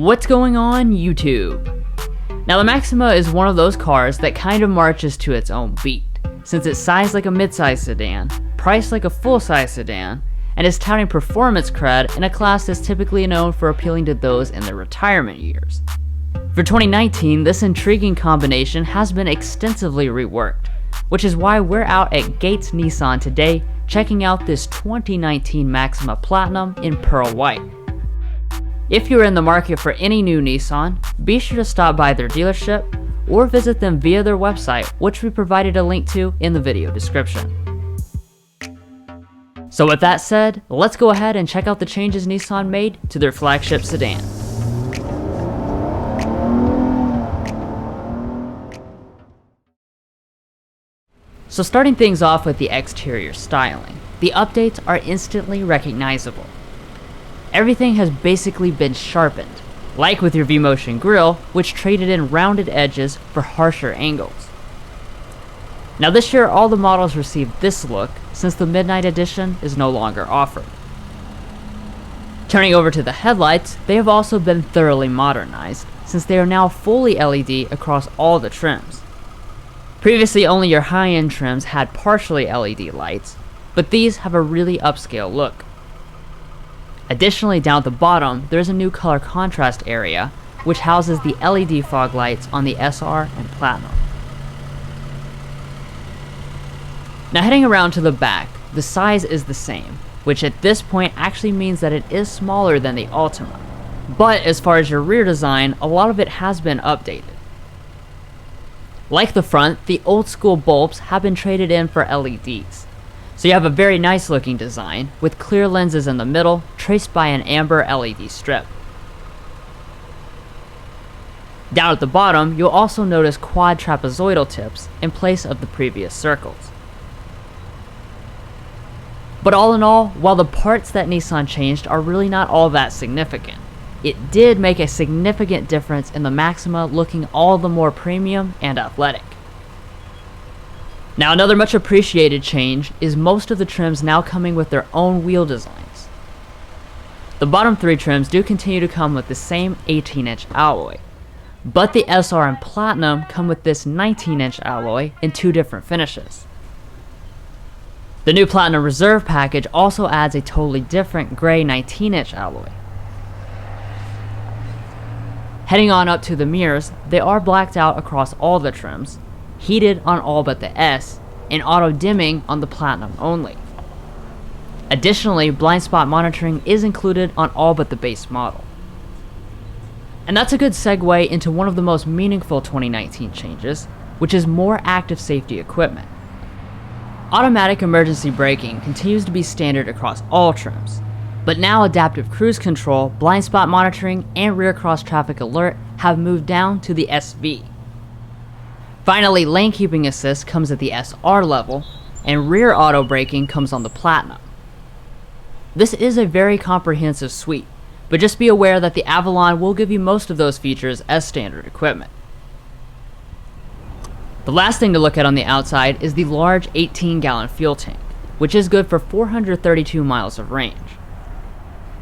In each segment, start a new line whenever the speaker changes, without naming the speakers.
What's going on, YouTube? Now, the Maxima is one of those cars that kind of marches to its own beat, since it's sized like a mid-size sedan, priced like a full-size sedan, and is touting performance cred in a class that's typically known for appealing to those in their retirement years. For 2019, this intriguing combination has been extensively reworked, which is why we're out at Gates Nissan today checking out this 2019 Maxima Platinum in pearl white. If you're in the market for any new Nissan, be sure to stop by their dealership or visit them via their website, which we provided a link to in the video description. So with that said, let's go ahead and check out the changes Nissan made to their flagship sedan. So starting things off with the exterior styling, the updates are instantly recognizable. Everything has basically been sharpened, like with your V-Motion grille, which traded in rounded edges for harsher angles. Now this year all the models received this look since the Midnight Edition is no longer offered. Turning over to the headlights, they have also been thoroughly modernized since they are now fully LED across all the trims. Previously only your high-end trims had partially LED lights, but these have a really upscale look. Additionally, down at the bottom, there is a new color contrast area, which houses the LED fog lights on the SR and Platinum. Now heading around to the back, the size is the same, which at this point actually means that it is smaller than the Ultima. But as far as your rear design, a lot of it has been updated. Like the front, the old school bulbs have been traded in for LEDs. So you have a very nice looking design, with clear lenses in the middle, traced by an amber LED strip. Down at the bottom, you'll also notice quad trapezoidal tips in place of the previous circles. But all in all, while the parts that Nissan changed are really not all that significant, it did make a significant difference in the Maxima looking all the more premium and athletic. Now another much appreciated change is most of the trims now coming with their own wheel designs. The bottom three trims do continue to come with the same 18-inch alloy, but the SR and Platinum come with this 19-inch alloy in two different finishes. The new Platinum Reserve package also adds a totally different gray 19-inch alloy. Heading on up to the mirrors, they are blacked out across all the trims, heated on all but the S, and auto dimming on the Platinum only. Additionally, blind spot monitoring is included on all but the base model. And that's a good segue into one of the most meaningful 2019 changes, which is more active safety equipment. Automatic emergency braking continues to be standard across all trims, but now adaptive cruise control, blind spot monitoring, and rear cross traffic alert have moved down to the SV. Finally, lane keeping assist comes at the SR level, and rear auto braking comes on the Platinum. This is a very comprehensive suite, but just be aware that the Avalon will give you most of those features as standard equipment. The last thing to look at on the outside is the large 18-gallon fuel tank, which is good for 432 miles of range.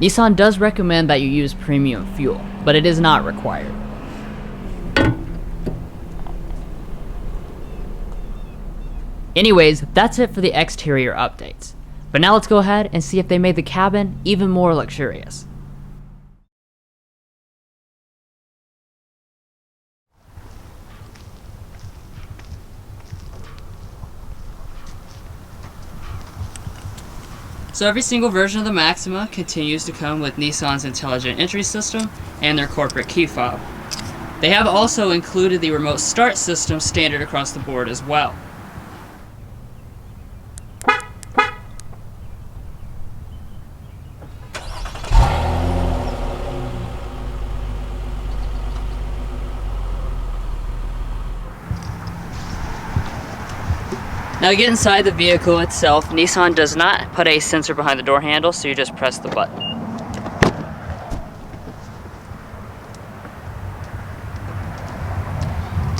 Nissan does recommend that you use premium fuel, but it is not required. Anyways, that's it for the exterior updates. But now let's go ahead and see if they made the cabin even more luxurious. So every single version of the Maxima continues to come with Nissan's intelligent entry system and their corporate key fob. They have also included the remote start system standard across the board as well. Now to get inside the vehicle itself, Nissan does not put a sensor behind the door handle, so you just press the button.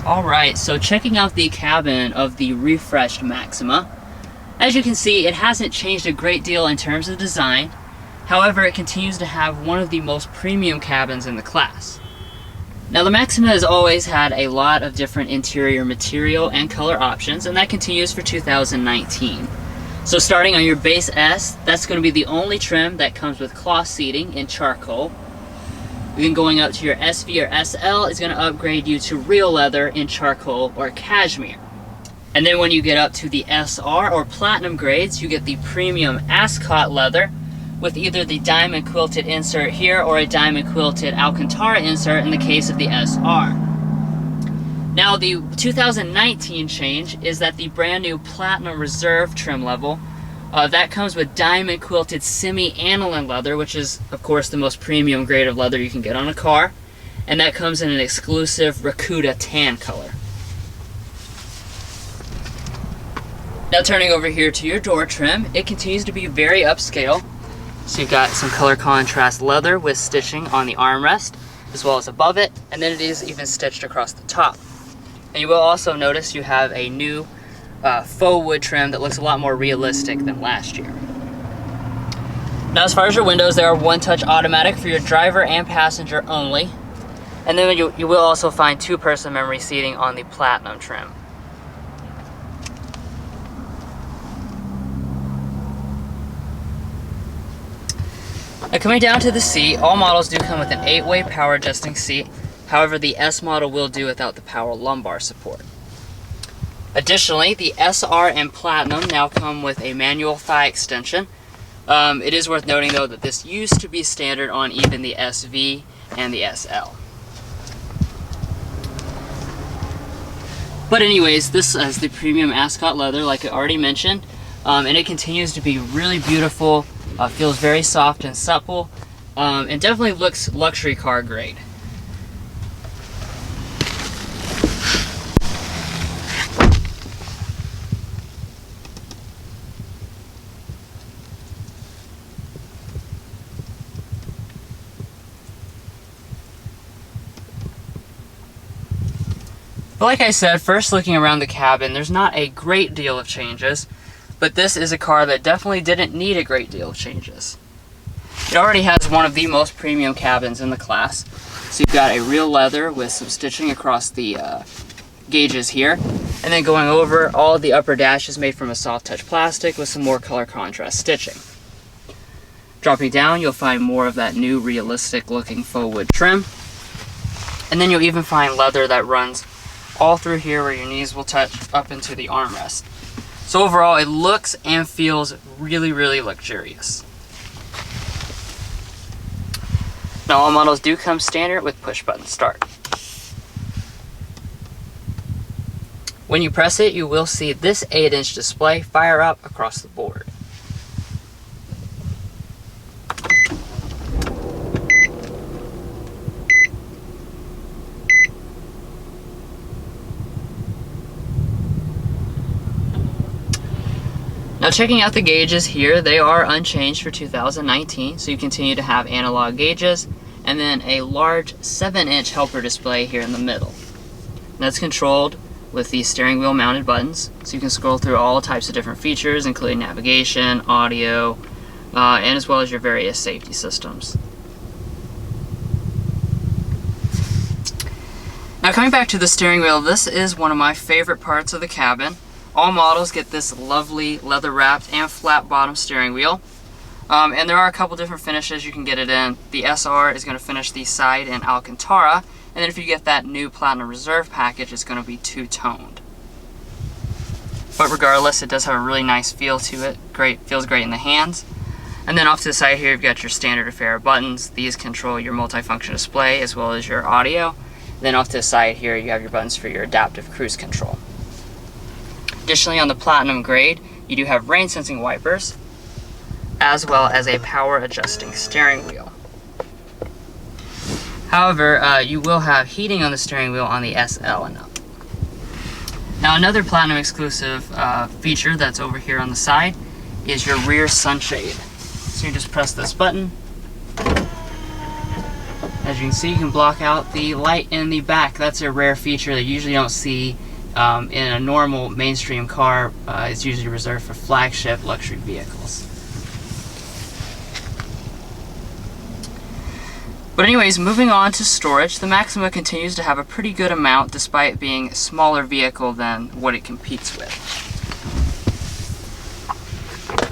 Alright, so checking out the cabin of the refreshed Maxima. As you can see, it hasn't changed a great deal in terms of design, However, it continues to have one of the most premium cabins in the class. Now, the Maxima has always had a lot of different interior material and color options, and that continues for 2019. So starting on your base S, that's going to be the only trim that comes with cloth seating in charcoal. Then going up to your SV or SL is going to upgrade you to real leather in charcoal or cashmere. And then when you get up to the SR or Platinum grades, you get the premium Ascot leather with either the diamond quilted insert here or a diamond quilted Alcantara insert in the case of the SR. Now, the 2019 change is that the brand new Platinum Reserve trim level, that comes with diamond quilted semi-aniline leather, which is of course the most premium grade of leather you can get on a car, and that comes in an exclusive Rakuta tan color. Now, turning over here to your door trim, it continues to be very upscale. So you've got some color contrast leather with stitching on the armrest as well as above it, and then it is even stitched across the top. And you will also notice you have a new faux wood trim that looks a lot more realistic than last year. Now, as far as your windows, they are one-touch automatic for your driver and passenger only. And then you will also find two-person memory seating on the Platinum trim. Now, coming down to the seat, all models do come with an 8-way power adjusting seat. However, the S model will do without the power lumbar support. Additionally, the SR and Platinum now come with a manual thigh extension. It is worth noting though that this used to be standard on even the SV and the SL. But anyways, this is the premium Ascot leather like I already mentioned, and it continues to be really beautiful. Feels very soft and supple, and definitely looks luxury car grade. But like I said, first looking around the cabin, there's not a great deal of changes. But this is a car that definitely didn't need a great deal of changes. It already has one of the most premium cabins in the class. So you've got a real leather with some stitching across the gauges here. And then going over, all of the upper dash is made from a soft touch plastic with some more color contrast stitching. Dropping down, you'll find more of that new realistic looking faux wood trim. And then you'll even find leather that runs all through here where your knees will touch up into the armrest. So overall, it looks and feels really, really luxurious. Now, all models do come standard with push button start. When you press it, you will see this 8-inch display fire up across the board. Now, checking out the gauges here, they are unchanged for 2019, so you continue to have analog gauges, and then a large 7-inch helper display here in the middle. And that's controlled with the steering wheel mounted buttons, so you can scroll through all types of different features, including navigation, audio, and as well as your various safety systems. Now, coming back to the steering wheel, this is one of my favorite parts of the cabin. All models get this lovely leather wrapped and flat bottom steering wheel. And there are a couple different finishes you can get it in. The SR is going to finish the side in Alcantara, and then if you get that new Platinum Reserve package, it's going to be two-toned. But regardless, it does have a really nice feel to it. Feels great in the hands. And then off to the side here, you've got your standard affair buttons. These control your multifunction display as well as your audio. And then off to the side here, you have your buttons for your adaptive cruise control. Additionally, on the Platinum grade, you do have rain sensing wipers, as well as a power adjusting steering wheel. However, you will have heating on the steering wheel on the SL and up. Now, another Platinum exclusive feature that's over here on the side is your rear sunshade. So you just press this button. As you can see, you can block out the light in the back. That's a rare feature that you usually don't see in a normal mainstream car. It's usually reserved for flagship luxury vehicles. But anyways, moving on to storage, the Maxima continues to have a pretty good amount despite being a smaller vehicle than what it competes with.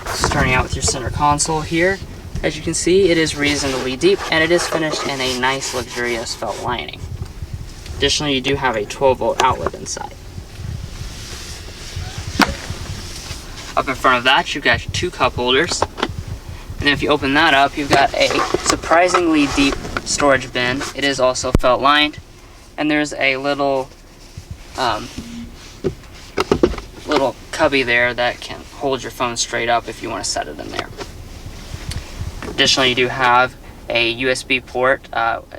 Starting out with your center console here, as you can see, it is reasonably deep and it is finished in a nice luxurious felt lining. Additionally, you do have a 12-volt outlet inside. Up in front of that, you've got your 2 cup holders. And then if you open that up, you've got a surprisingly deep storage bin. It is also felt lined. And there's a little cubby there that can hold your phone straight up if you want to set it in there. Additionally, you do have a USB port.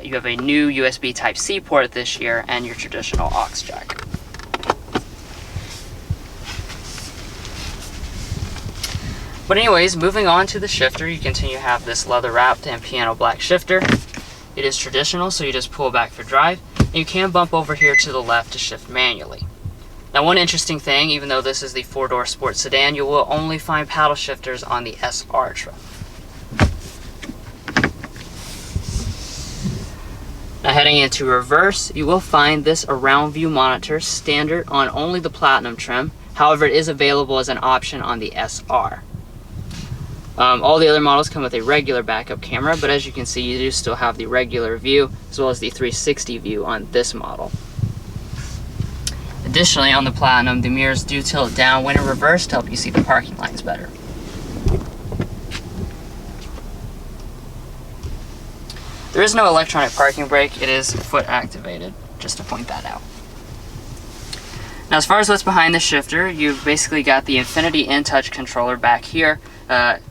You have a new USB Type-C port this year and your traditional aux jack. But anyways, moving on to the shifter, you continue to have this leather wrapped and piano black shifter. It is traditional, so you just pull back for drive, and you can bump over here to the left to shift manually. Now, one interesting thing, even though this is the 4-door sports sedan, you will only find paddle shifters on the SR trim. Now, heading into reverse, you will find this around view monitor standard on only the Platinum trim. However, it is available as an option on the SR. All the other models come with a regular backup camera, but as you can see, you do still have the regular view as well as the 360 view on this model. Additionally, on the Platinum, the mirrors do tilt down when in reverse to help you see the parking lines better. There is no electronic parking brake, it is foot activated, just to point that out. Now, as far as what's behind the shifter, you've basically got the Infinity InTouch controller back here.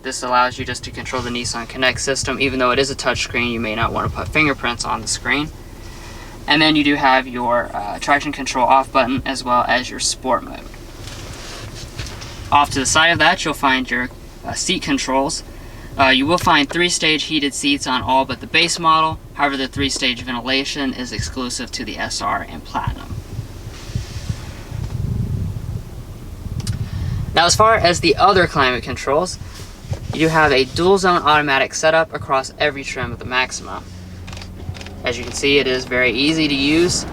This allows you just to control the NissanConnect system. Even though it is a touchscreen, you may not want to put fingerprints on the screen. And then you do have your traction control off button as well as your sport mode. Off to the side of that, you'll find your seat controls. You will find 3-stage heated seats on all but the base model. However, the 3-stage ventilation is exclusive to the SR and Platinum. Now, as far as the other climate controls, you do have a dual zone automatic setup across every trim of the Maxima. As you can see, it is very easy to use.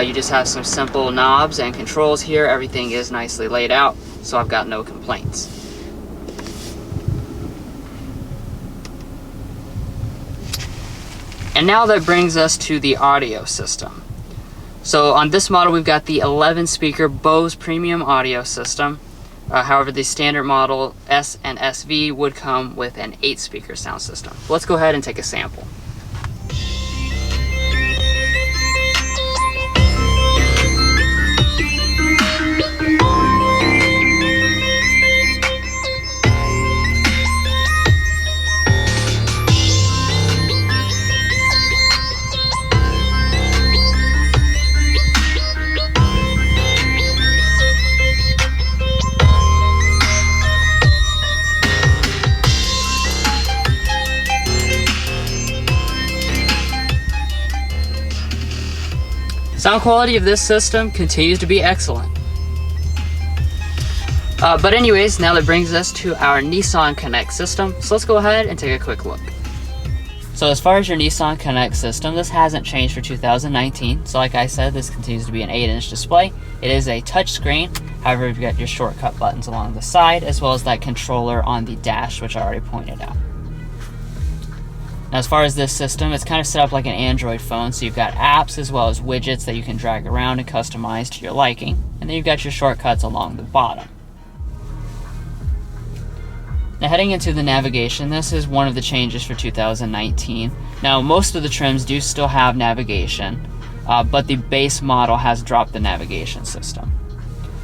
You just have some simple knobs and controls here. Everything is nicely laid out, so I've got no complaints. And now that brings us to the audio system. So on this model, we've got the 11-speaker Bose premium audio system. However, the standard model S and SV would come with an 8-speaker sound system. Let's go ahead and take a sample. Sound quality of this system continues to be excellent. But anyways, now that brings us to our NissanConnect system. So let's go ahead and take a quick look. So as far as your NissanConnect system, this hasn't changed for 2019. So like I said, this continues to be an 8-inch display. It is a touchscreen. However, you've got your shortcut buttons along the side, as well as that controller on the dash, which I already pointed out. Now, as far as this system, it's kind of set up like an Android phone, so you've got apps as well as widgets that you can drag around and customize to your liking, and then you've got your shortcuts along the bottom. Now, heading into the navigation, this is one of the changes for 2019. Now, most of the trims do still have navigation, but the base model has dropped the navigation system.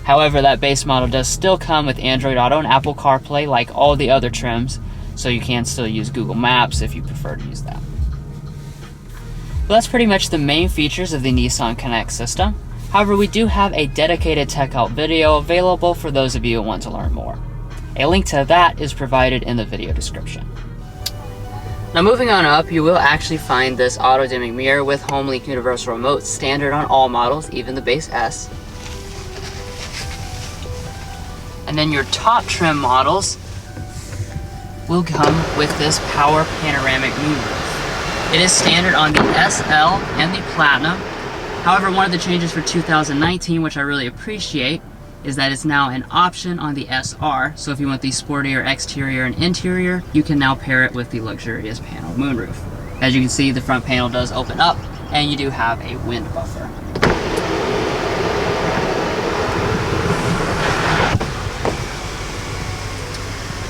However, that base model does still come with Android Auto and Apple CarPlay like all the other trims, so you can still use Google Maps if you prefer to use that. But that's pretty much the main features of the NissanConnect system. However, we do have a dedicated Tech Help video available for those of you who want to learn more. A link to that is provided in the video description. Now, moving on up, you will actually find this auto-dimming mirror with HomeLink Universal Remote standard on all models, even the base S. And then your top trim models will come with this power panoramic moonroof. It is standard on the SL and the Platinum. However, one of the changes for 2019, which I really appreciate, is that it's now an option on the SR. So if you want the sportier exterior and interior, you can now pair it with the luxurious panel moonroof. As you can see, the front panel does open up, and you do have a wind buffer.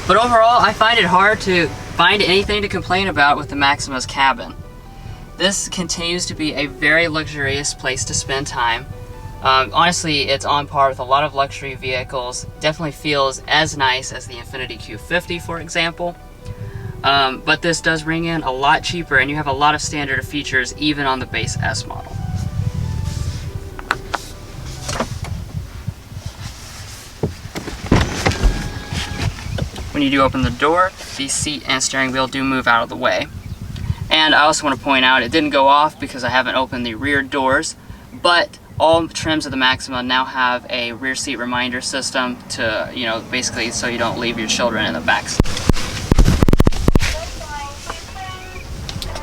But overall, I find it hard to find anything to complain about with the Maxima's cabin. This continues to be a very luxurious place to spend time. Honestly, it's on par with a lot of luxury vehicles. Definitely feels as nice as the Infiniti Q50, for example. But this does ring in a lot cheaper, and you have a lot of standard features even on the base S model. When you do open the door, the seat and steering wheel do move out of the way. And I also want to point out, it didn't go off because I haven't opened the rear doors, but all trims of the Maxima now have a rear seat reminder system to, basically so you don't leave your children in the back seat.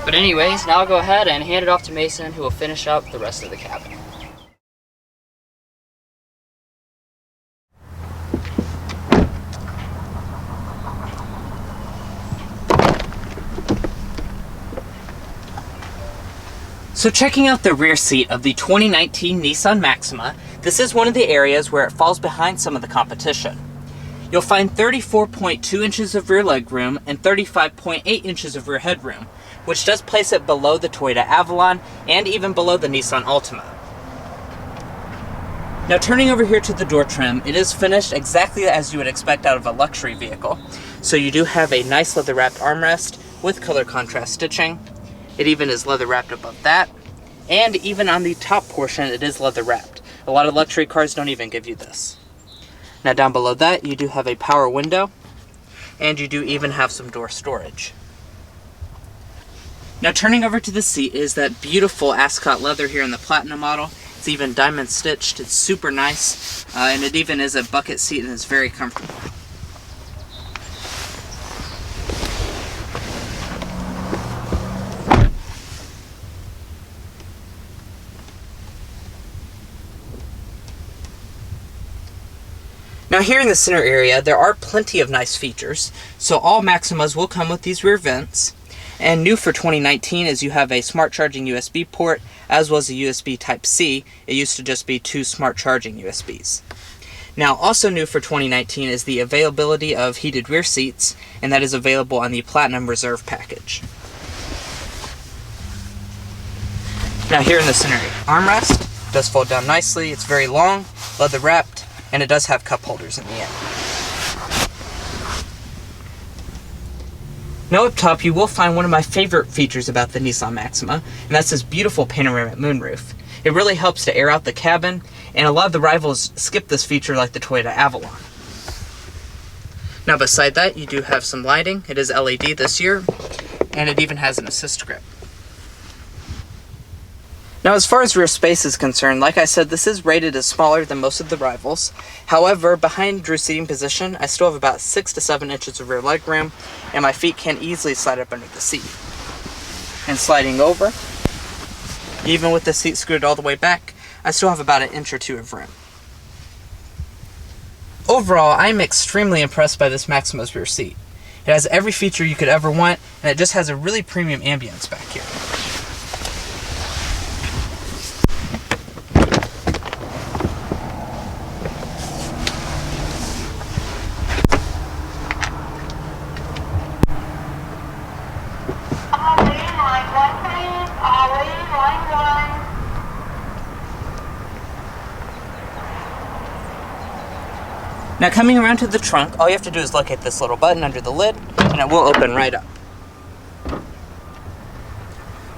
But anyways, now I'll go ahead and hand it off to Mason, who will finish up the rest of the cabin. So checking out the rear seat of the 2019 Nissan Maxima, this is one of the areas where it falls behind some of the competition. You'll find 34.2 inches of rear legroom and 35.8 inches of rear headroom, which does place it below the Toyota Avalon and even below the Nissan Altima. Now turning over here to the door trim, it is finished exactly as you would expect out of a luxury vehicle. So you do have a nice leather wrapped armrest with color contrast stitching. It even is leather wrapped above that. And even on the top portion, it is leather wrapped. A lot of luxury cars don't even give you this. Now down below that, you do have a power window, and you do even have some door storage. Now turning over to the seat is that beautiful ascot leather here in the Platinum model. It's even diamond stitched, it's super nice, and it even is a bucket seat and it's very comfortable. Now here in the center area, there are plenty of nice features. So all Maximas will come with these rear vents. And new for 2019 is you have a smart charging USB port, as well as a USB Type-C. It used to just be 2 smart charging USBs. Now also new for 2019 is the availability of heated rear seats, and that is available on the Platinum Reserve package. Now here in the center armrest, does fold down nicely, it's very long, leather wrapped, and it does have cup holders in the end. Now up top, you will find one of my favorite features about the Nissan Maxima, and that's this beautiful panoramic moonroof. It really helps to air out the cabin, and a lot of the rivals skip this feature like the Toyota Avalon. Now beside that, you do have some lighting. It is LED this year, and it even has an assist grip. Now as far as rear space is concerned, like I said, this is rated as smaller than most of the rivals. However, behind rear seating position, I still have about 6 to 7 inches of rear legroom, and my feet can easily slide up under the seat. And sliding over, even with the seat screwed all the way back, I still have about 1 inch or 2 of room. Overall, I'm extremely impressed by this Maxima's rear seat. It has every feature you could ever want, and it just has a really premium ambience back here. Now coming around to the trunk, all you have to do is locate this little button under the lid, and it will open right up.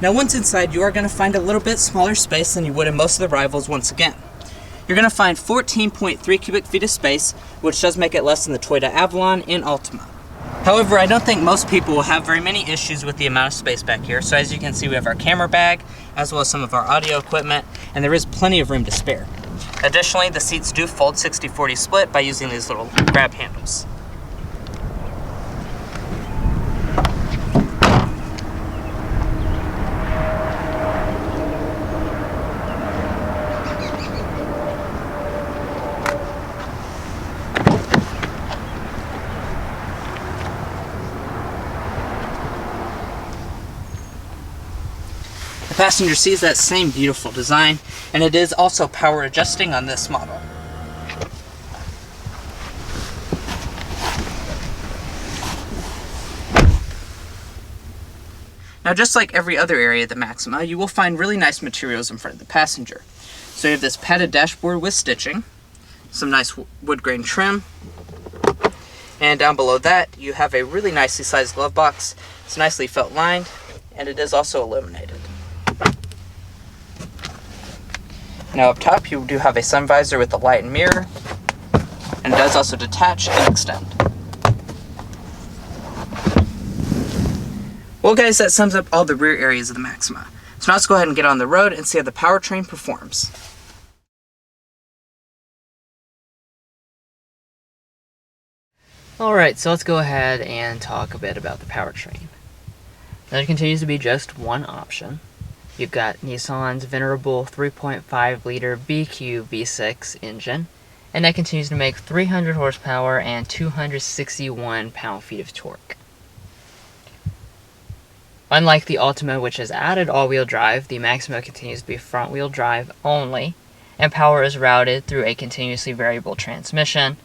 Now once inside, you are going to find a little bit smaller space than you would in most of the rivals once again. You're going to find 14.3 cubic feet of space, which does make it less than the Toyota Avalon and Altima. However, I don't think most people will have very many issues with the amount of space back here. So as you can see, we have our camera bag, as well as some of our audio equipment, and there is plenty of room to spare. Additionally, the seats do fold 60-40 split by using these little grab handles.
passenger sees that same beautiful design, and it is also power adjusting on this model. Now, just like every other area of the Maxima, you will find really nice materials in front of the passenger. So you have this padded dashboard with stitching, some nice wood grain trim, and down below that you have a really nicely sized glove box. It's nicely felt lined, and it is also illuminated. Now up top you do have a sun visor with a light and mirror, and it does also detach and extend. Well guys, that sums up all the rear areas of the Maxima. So now let's go ahead and get on the road and see how the powertrain performs.
Alright, so let's go ahead and talk a bit about the powertrain. Now, there continues to be just one option. You've got Nissan's venerable 3.5 liter BQ V6 engine, and that continues to make 300 horsepower and 261 pound-feet of torque. Unlike the Ultima, which has added all-wheel drive, the Maxima continues to be front-wheel drive only, and power is routed through a continuously variable transmission.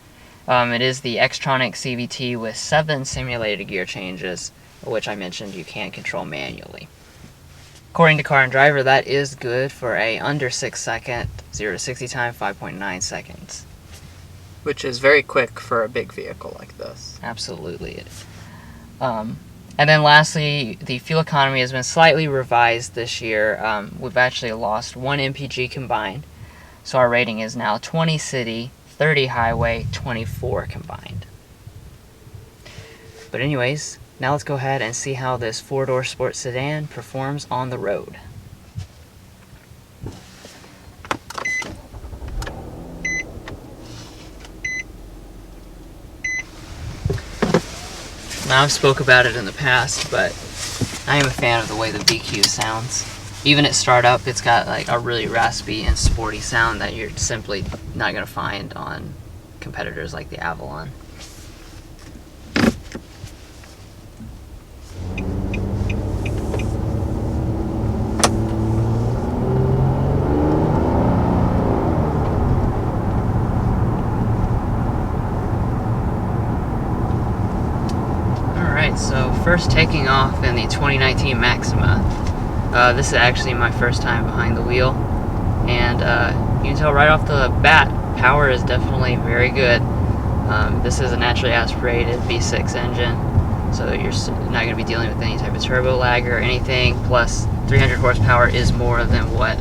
It is the Xtronic CVT with 7 simulated gear changes, which I mentioned you can control manually. According to Car and Driver, that is good for a under 6 second 0 to 60 time, 5.9 seconds.
Which is very quick for a big vehicle like this.
Absolutely it is. And then lastly, the fuel economy has been slightly revised this year. We've actually lost 1 mpg combined, so our rating is now 20 city, 30 highway, 24 combined. But anyways, now let's go ahead and see how this 4-door sports sedan performs on the road. Now, I've spoke about it in the past, but I am a fan of the way the BQ sounds. Even at startup, it's got like a really raspy and sporty sound that you're simply not going to find on competitors like the Avalon. Alright, so first taking off in the 2019 Maxima. This is actually my first time behind the wheel, and you can tell right off the bat, power is definitely very good. This is a naturally aspirated V6 engine, so you're not going to be dealing with any type of turbo lag or anything, plus 300 horsepower is more than what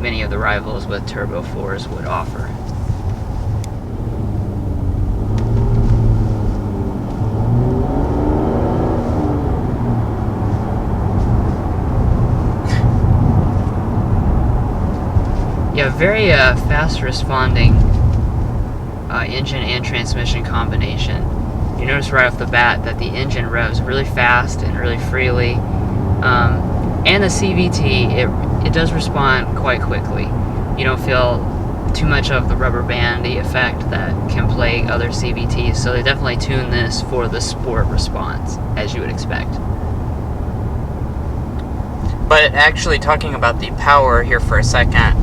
many of the rivals with turbo 4s would offer. Yeah, very fast responding engine and transmission combination. You notice right off the bat that the engine revs really fast and really freely, and the CVT, it does respond quite quickly. You don't feel too much of the rubber bandy effect that can plague other CVTs, so they definitely tune this for the sport response, as you would expect.
But actually, talking about the power here for a second,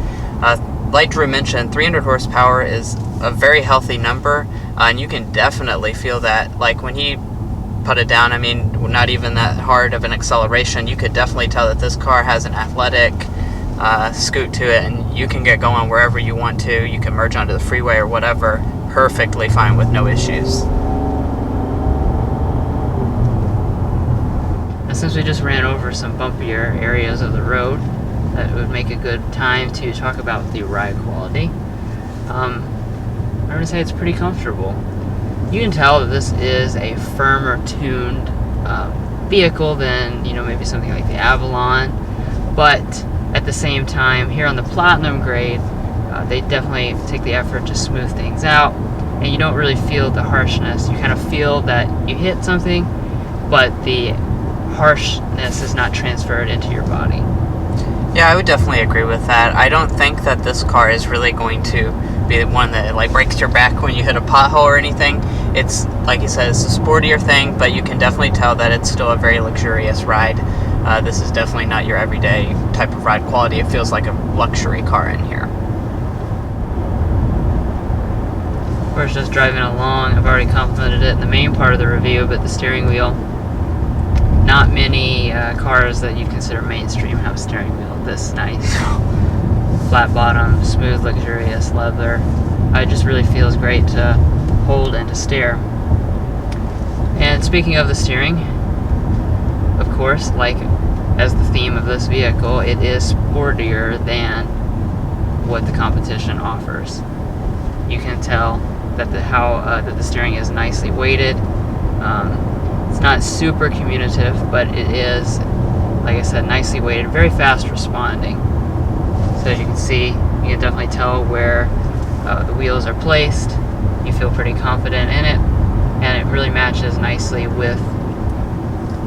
like Drew mentioned, 300 horsepower is a very healthy number, and you can definitely feel that. Like when he put it down, I mean, not even that hard of an acceleration, you could definitely tell that this car has an athletic scoot to it, and you can get going wherever you want to. You can merge onto the freeway or whatever perfectly fine with no issues.
Now, since we just ran over some bumpier areas of the road, that would make a good time to talk about the ride quality. I would say it's pretty comfortable. You can tell that this is a firmer tuned vehicle than, you know, maybe something like the Avalon, but at the same time, here on the Platinum grade, they definitely take the effort to smooth things out, and you don't really feel the harshness. You kind of feel that you hit something, but the harshness is not transferred into your body.
Yeah, I would definitely agree with that. I don't think that this car is really going to be the one that like breaks your back when you hit a pothole or anything. It's, like you said, it's a sportier thing, but you can definitely tell that it's still a very luxurious ride. this is definitely not your everyday type of ride quality. It feels like a luxury car in here.
Of course, just driving along, I've already complimented it in the main part of the review, but the steering wheel, not many cars that you consider mainstream have a steering wheel this nice. Flat bottom, smooth, luxurious leather. It just really feels great to hold and to steer. And speaking of the steering, of course, like as the theme of this vehicle, it is sportier than what the competition offers. You can tell that the steering is nicely weighted. It's not super commutative, but it is, like I said, nicely weighted, very fast responding. So as you can see, you can definitely tell where the wheels are placed. You feel pretty confident in it, and it really matches nicely with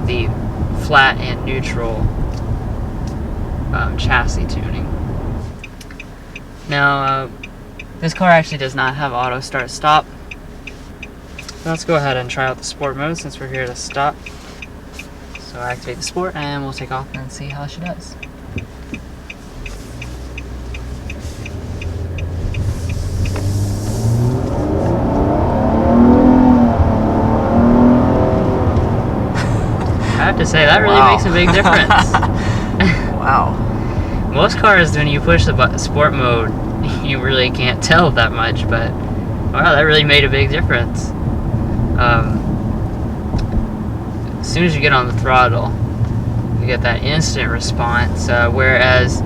the flat and neutral chassis tuning. Now, this car actually does not have auto start stop. Let's go ahead and try out the sport mode since we're here to stop. So activate the sport and we'll take off and see how she does. I have to say, that really makes a big difference.
Wow.
Most cars, when you push the sport mode, you really can't tell that much, but wow, that really made a big difference. As soon as you get on the throttle, you get that instant response, whereas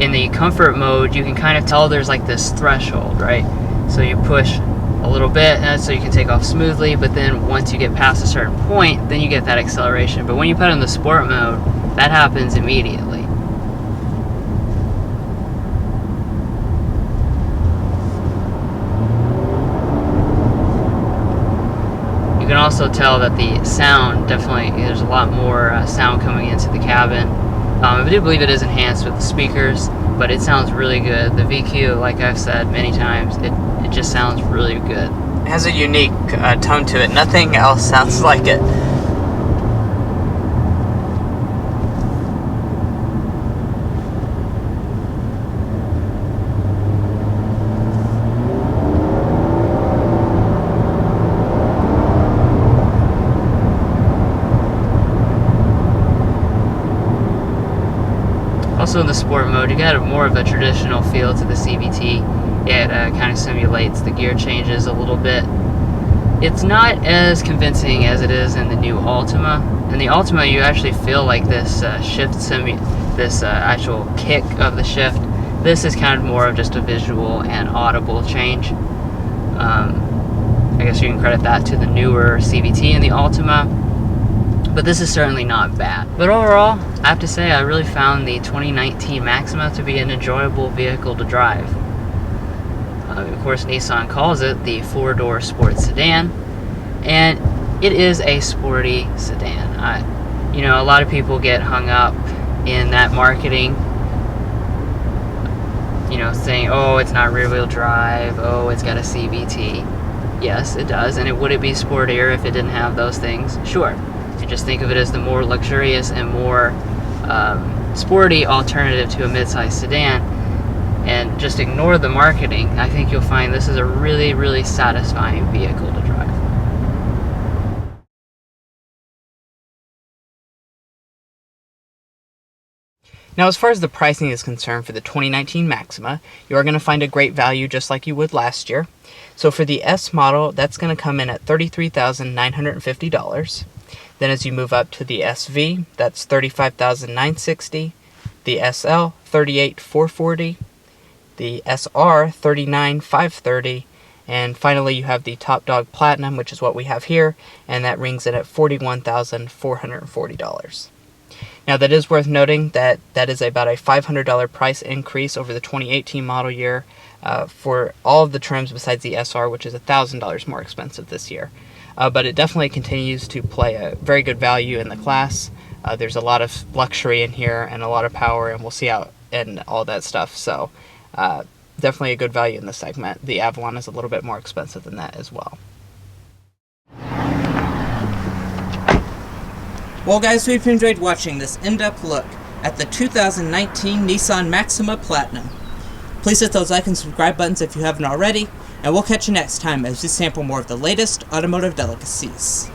in the comfort mode, you can kind of tell there's like this threshold, right? So you push a little bit, and so you can take off smoothly, but then once you get past a certain point, then you get that acceleration. But when you put in the sport mode, that happens immediately. You can also tell that the sound, definitely, there's a lot more sound coming into the cabin. I do believe it is enhanced with the speakers, but it sounds really good. The VQ, like I've said many times, it just sounds really good.
It has a unique tone to it. Nothing else sounds like it.
Also in the sport mode, you got more of a traditional feel to the CVT. It kind of simulates the gear changes a little bit. It's not as convincing as it is in the new Altima. In the Altima, you actually feel like this actual kick of the shift. This is kind of more of just a visual and audible change. I guess you can credit that to the newer CVT in the Altima. But this is certainly not bad. But overall, I have to say I really found the 2019 Maxima to be an enjoyable vehicle to drive. Of course, Nissan calls it the four-door sports sedan, and it is a sporty sedan. You know, a lot of people get hung up in that marketing, you know, saying, oh, it's not rear-wheel drive, oh, it's got a CVT. Yes, it does, and would it be sportier if it didn't have those things? Sure. You just think of it as the more luxurious and more sporty alternative to a midsize sedan, and just ignore the marketing. I think you'll find this is a really, really satisfying vehicle to drive.
Now, as far as the pricing is concerned for the 2019 Maxima, you are going to find a great value just like you would last year. So for the S model, that's going to come in at $33,950. Then as you move up to the SV, that's $35,960. The SL, $38,440. The SR, $39,530. And finally, you have the Top Dog Platinum, which is what we have here, and that rings in at $41,440. Now, that is worth noting that that is about a $500 price increase over the 2018 model year for all of the trims besides the SR, which is $1,000 more expensive this year. But it definitely continues to play a very good value in the class. There's a lot of luxury in here and a lot of power, and we'll see out and all that stuff. So definitely a good value in the segment. The Avalon is a little bit more expensive than that as well.
Well guys, we've enjoyed watching this in-depth look at the 2019 Nissan Maxima Platinum. Please hit those like and subscribe buttons if you haven't already, and we'll catch you next time as we sample more of the latest automotive delicacies.